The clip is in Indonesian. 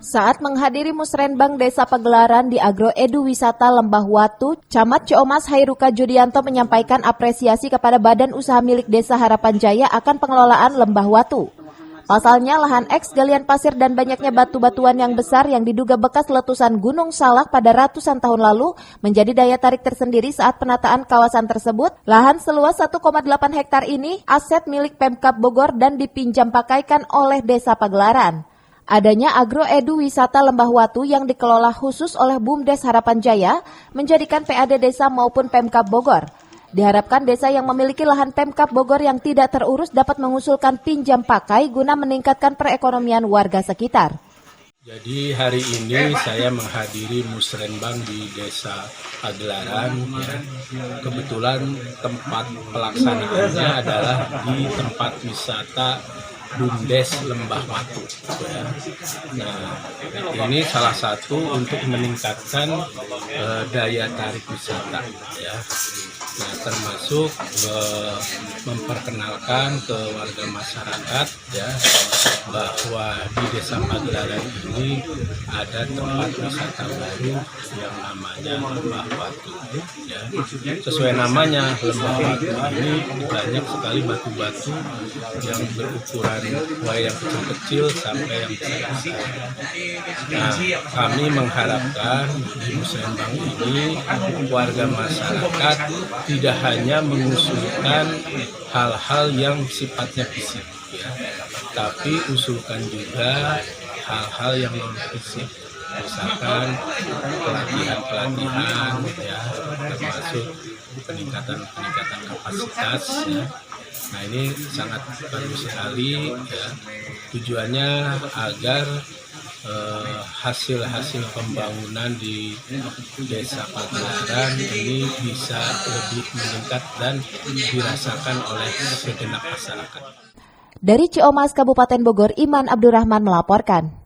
Saat menghadiri musrenbang Desa Pagelaran di Agro Edu Wisata Lembah Watu, Camat Ciomas Hairuka Judianto menyampaikan apresiasi kepada Badan Usaha Milik Desa Harapan Jaya akan pengelolaan Lembah Watu. Pasalnya, lahan eks galian pasir dan banyaknya batu-batuan yang besar yang diduga bekas letusan Gunung Salak pada ratusan tahun lalu menjadi daya tarik tersendiri saat penataan kawasan tersebut. Lahan seluas 1,8 hektar ini aset milik Pemkab Bogor dan dipinjam pakaikan oleh Desa Pagelaran. Adanya Agro Edu Wisata Lembah Watu yang dikelola khusus oleh BUMDes Harapan Jaya menjadikan PAD Desa maupun Pemkab Bogor. Diharapkan desa yang memiliki lahan Pemkab Bogor yang tidak terurus dapat mengusulkan pinjam pakai guna meningkatkan perekonomian warga sekitar. Jadi hari ini saya menghadiri musrenbang di Desa Pagelaran. Ya. Kebetulan tempat pelaksanaannya adalah di tempat wisata BUMDes Lembah Watu. Ya. Nah, ini salah satu untuk meningkatkan daya tarik wisata. Ya. Nah, termasuk memperkenalkan ke warga masyarakat ya bahwa di Desa Pagelaran ini ada tempat wisata baru yang namanya Lembah Watu. Ya. Sesuai namanya, Lembah Watu ini banyak sekali batu-batu yang berukuran mulai yang kecil-kecil sampai yang besar-besar. Nah, kami mengharapkan di musrenbang ini warga masyarakat tidak hanya mengusulkan hal-hal yang sifatnya fisik, ya, tapi usulkan juga hal-hal yang non fisik, misalkan pelatihan-pelatihan, ya, termasuk peningkatan kapasitas. Ya. Nah, ini sangat bagus sekali. Ya. Tujuannya agar hasil-hasil pembangunan di Desa Pagelaran ini bisa lebih meningkat dan dirasakan oleh segenap masyarakat. Dari Ciomas, Kabupaten Bogor, Iman Abdurrahman melaporkan.